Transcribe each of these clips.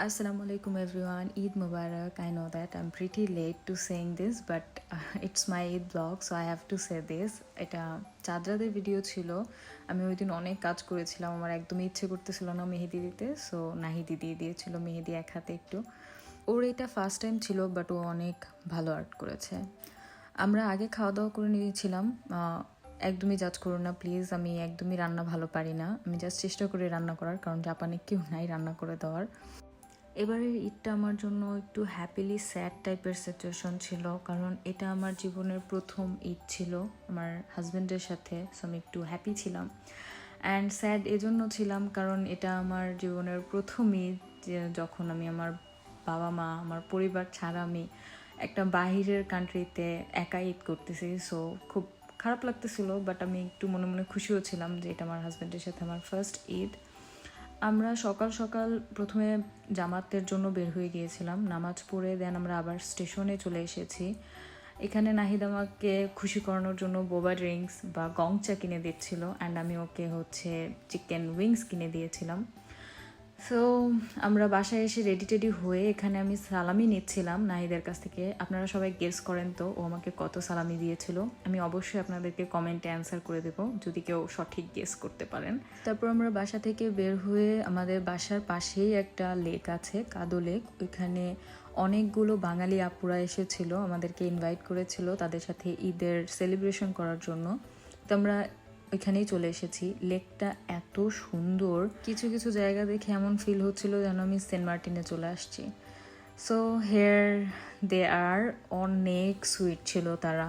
Assalamualaikum everyone. Eid Mubarak. I know that I'm pretty late to saying this, but it's my Eid vlog, so I have to say this. এটা চাঁদরাদের video ছিল। আমি ওই দিন অনেক কাজ করেছিলাম, আমার একদমই ইচ্ছে করতেছিল না মেহেদি দিতে, সো নাহিদি দিয়ে দিয়েছিল মেহেদি এক হাতে একটু। ওর এটা ফার্স্ট টাইম ছিল, বাট ও অনেক ভালো আর্ট করেছে। আমরা আগে খাওয়া দাওয়া করে নিয়েছিলাম। একদমই জাজ করো না প্লিজ, আমি একদমই রান্না ভালো পারি না। আমি জাস্ট চেষ্টা করি রান্না করার, কারণ জাপানে কেউ নাই রান্না করে দেওয়ার। এবারের ঈদটা আমার জন্য একটু হ্যাপিলি স্যাড টাইপের সিচুয়েশন ছিল, কারণ এটা আমার জীবনের প্রথম ঈদ ছিল আমার হাজব্যান্ডের সাথে, সো আমি একটু হ্যাপি ছিলাম। অ্যান্ড স্যাড এজন্য ছিলাম কারণ এটা আমার জীবনের প্রথম ঈদ যখন আমি আমার বাবা মা আমার পরিবার ছাড়া আমি একটা বাহিরের কান্ট্রিতে একা ঈদ করতেছি। সো খুব খারাপ লাগতেছিল, বাট আমি একটু মনে মনে খুশিও ছিলাম যে এটা আমার হাজব্যান্ডের সাথে আমার ফার্স্ট ঈদ। আমরা সকাল সকাল প্রথমে জামাতের জন্য বের হয়ে গিয়েছিলাম, নামাজ পড়ে দেন আমরা আবার স্টেশনে চলে এসেছি। এখানে নাহিদ আমাকে খুশি করানোর জন্য বোবা ড্রিঙ্কস বা গংচা কিনে দিচ্ছিল, অ্যান্ড আমি ওকে চিকেন উইংস কিনে দিয়েছিলাম। সো আমরা বাসায় এসে রেডি টেডি হয়ে এখানে আমি সালামি নিচ্ছিলাম নাহিদের কাছ থেকে। আপনারা সবাই গেস করেন তো ও আমাকে কত সালামি দিয়েছিল। আমি অবশ্যই আপনাদেরকে কমেন্টে অ্যান্সার করে দেবো যদি কেউ সঠিক গেস করতে পারেন। তারপর আমরা বাসা থেকে বের হয়ে আমাদের বাসার পাশেই একটা লেক আছে, কাদো লেক। ওইখানে অনেকগুলো বাঙালি আপুরা এসেছিল, আমাদেরকে ইনভাইট করেছিল তাদের সাথে ঈদের সেলিব্রেশন করার জন্য। তো আমরা ওইখানেই চলে এসেছি। লেকটা এত সুন্দর, কিছু কিছু জায়গা দেখে এমন ফিল হচ্ছিল যেন আমি সেন্ট মার্টিনে চলে আসছি। সো হেয়ার দে আর, অনেক সুইট ছিল তারা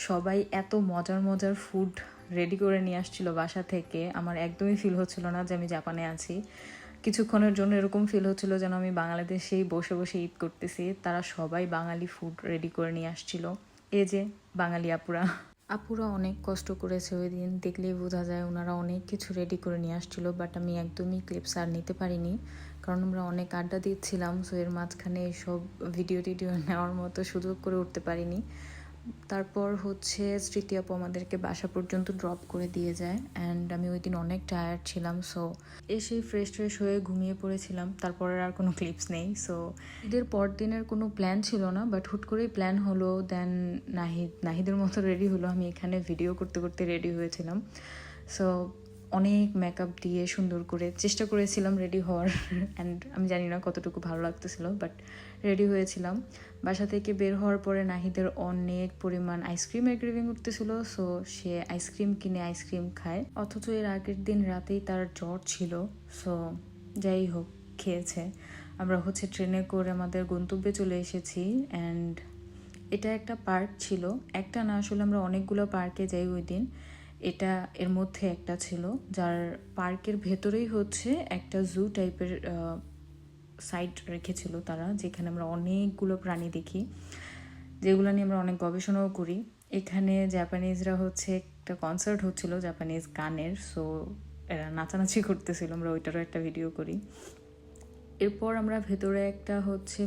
সবাই, এত মজার মজার ফুড রেডি করে নিয়ে আসছিল বাসা থেকে। আমার একদমই ফিল হচ্ছিল না যে আমি জাপানে আছি। কিছুক্ষণের জন্য এরকম ফিল হচ্ছিল যেন আমি বাংলাদেশেই বসে বসে ঈদ করতেছি। তারা সবাই বাঙালি ফুড রেডি করে নিয়ে আসছিল। এই যে বাঙালি আপুরা অনেক কষ্ট করেছে ওই দিন, দেখলেই বোঝা যায় ওনারা অনেক কিছু রেডি করে নিয়ে আসছিল। বাট আমি একদমই ক্লিপস আর নিতে পারিনি, কারণ আমরা অনেক আড্ডা দিচ্ছিলাম। সো এর মাঝখানে এইসব ভিডিও টিডিও নেওয়ার মতো সুযোগ করে উঠতে পারিনি। তারপর স্মৃতি আপু আমাদেরকে বাসা পর্যন্ত ড্রপ করে দিয়ে যায়, অ্যান্ড আমি ওই দিন অনেক টায়ার্ড ছিলাম। সো এসেই ফ্রেশ হয়ে ঘুমিয়ে পড়েছিলাম। তারপর আর কোনো ক্লিপস নেই। সো ঈদের পর দিনের কোনো প্ল্যান ছিল না, বাট হুট করেই প্ল্যান হলো। দেন নাহিদের মতো রেডি হলো, আমি এখানে ভিডিও করতে করতে রেডি হয়েছিলাম। সো অনেক মেকআপ দিয়ে সুন্দর করে চেষ্টা করেছিলাম রেডি হওয়ার, অ্যান্ড আমি জানি না কতটুকু ভালো লাগতেছিল, বাট রেডি হয়েছিলাম। বাসা থেকে বের হওয়ার পরে নাহিদের অনেক পরিমাণ আইসক্রিমের ক্রেভিং উঠতেছিল। সো সে আইসক্রিম কিনে আইসক্রিম খায়, অথচ এর আগের দিন রাতেই তার জ্বর ছিল। সো যাই হোক, খেয়েছে। আমরা ট্রেনে করে আমাদের গন্তব্যে চলে এসেছি, অ্যান্ড এটা একটা পার্ক ছিল। একটা না, আসলে আমরা অনেকগুলো পার্কে যাই ওই দিন। এটা এর মধ্যে একটা ছিল, যার পার্কের ভেতরেই একটা জু টাইপের সাইট রেখেছিল তারা, যেখানে আমরা অনেকগুলো প্রাণী দেখি, যেগুলো নিয়ে আমরা অনেক গবেষণাও করি। এখানে জাপানিজরা একটা কনসার্ট হচ্ছিল জাপানিজ গানের। সো এরা নাচানাচি করতেছিল, আমরা ওইটারও একটা ভিডিও করি। এরপর আমরা ভেতরে একটা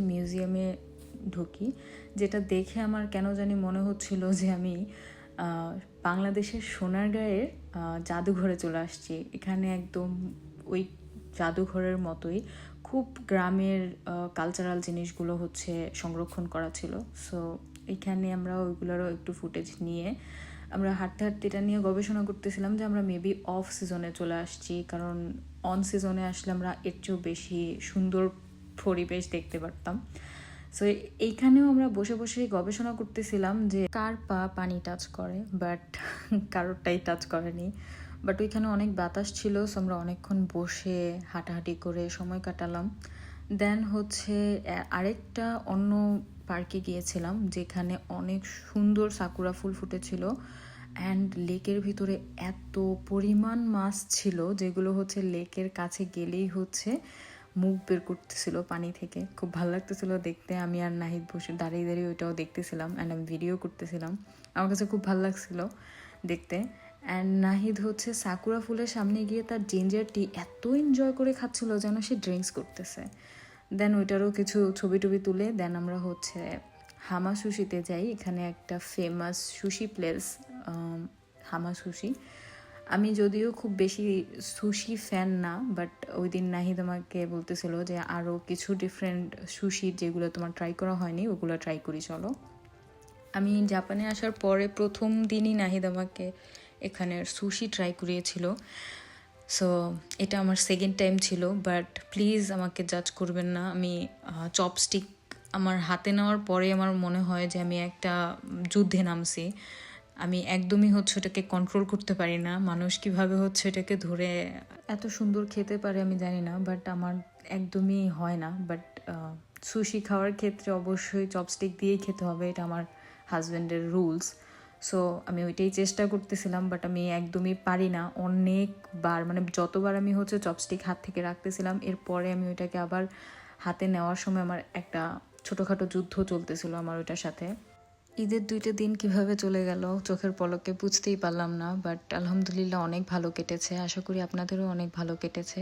মিউজিয়ামে ঢুকি, যেটা দেখে আমার কেন জানি মনে হচ্ছিল যে আমি বাংলাদেশের সোনারগাঁয়ের জাদুঘরে চলে আসছি। এখানে একদম ওই জাদুঘরের মতোই খুব গ্রামের কালচারাল জিনিসগুলো সংরক্ষণ করা ছিল। সো এখানে আমরা ওইগুলোরও একটু ফুটেজ নিয়ে আমরা হাঁটতে হাঁটতে এটা নিয়ে গবেষণা করতেছিলাম যে আমরা মেবি অফ সিজনে চলে আসছি, কারণ অন সিজনে আসলে আমরা এর চেয়েও বেশি সুন্দর পরিবেশ দেখতে পারতাম। সো এইখানেও আমরা বসে বসে গবেষণা করতেছিলাম যে কার পা পানি টাচ করে, বাট কারোরটাই টাচ করেনি। বাট ওইখানে অনেক বাতাস ছিল, সো আমরা অনেকক্ষণ বসে হাঁটাহাঁটি করে সময় কাটালাম। দেন আরেকটা অন্য পার্কে গিয়েছিলাম, যেখানে অনেক সুন্দর সাকুরা ফুল ফুটেছিল, অ্যান্ড লেকের ভিতরে এত পরিমাণ মাছ ছিল যেগুলো লেকের কাছে গেলেই মুখ বের করতেছিল পানি থেকে। খুব ভালো লাগতেছিল দেখতে। আমি আর নাহিদ বসে দাঁড়িয়ে দাঁড়িয়ে ওইটাও দেখতেছিলাম, অ্যান্ড আমি ভিডিও করতেছিলাম। আমার কাছে খুব ভালো লাগছিল দেখতে। অ্যান্ড নাহিদ সাকুরা ফুলের সামনে গিয়ে তার জিঞ্জার টি এত এনজয় করে খাচ্ছিল যেন সে ড্রিঙ্কস করতেছে। দেন ওইটারও কিছু ছবি টবি তুলে দেন আমরা হামা সুশিতে যাই। এখানে একটা ফেমাস সুশি প্লেস, হামা সুশি। আমি যদিও খুব বেশি সুশি ফ্যান না, বাট ওই দিন নাহিদ আমাকে বলতেছিল যে আরও কিছু ডিফারেন্ট সুশি যেগুলো তোমার ট্রাই করা হয়নি ওগুলো ট্রাই করি চলো। আমি জাপানে আসার পরে প্রথম দিনই নাহিদ আমাকে এখানের সুশি ট্রাই করিয়েছিল। সো এটা আমার সেকেন্ড টাইম ছিল, বাট প্লিজ আমাকে জাজ করবেন না। আমি চপস্টিক আমার হাতে নেওয়ার পরে আমার মনে হয় যে আমি একটা যুদ্ধে নামছি। আমি একদমই হচ্ছে এটাকে কন্ট্রোল করতে পারি না। মানুষ কীভাবে হচ্ছে এটাকে ধরে এত সুন্দর খেতে পারে আমি জানি না, বাট আমার একদমই হয় না। বাট সুশি খাওয়ার ক্ষেত্রে অবশ্যই চপস্টিক দিয়েই খেতে হবে, এটা আমার হাজব্যান্ডের রুলস। সো আমি ওইটাই চেষ্টা করতেছিলাম, বাট আমি একদমই পারি না। অনেকবার মানে যতবার আমি হচ্ছে চপস্টিক হাত থেকে রাখতেছিলাম, এরপরে আমি ওইটাকে আবার হাতে নেওয়ার সময় আমার একটা ছোটোখাটো যুদ্ধ চলতেছিল আমার ওইটার সাথে। ঈদের 2টা দিন কিভাবে চলে গেল চোখের পলকে বুঝতেই পারলাম না, বাট আলহামদুলিল্লাহ অনেক ভালো কেটেছে। আশা করি আপনাদেরও অনেক ভালো কেটেছে।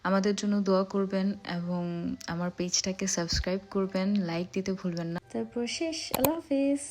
আমাদের জন্য দোয়া করবেন এবং আমার পেজটাকে সাবস্ক্রাইব করবেন, লাইক দিতে ভুলবেন না। তারপর শেষ, আল্লাহ হাফিজ।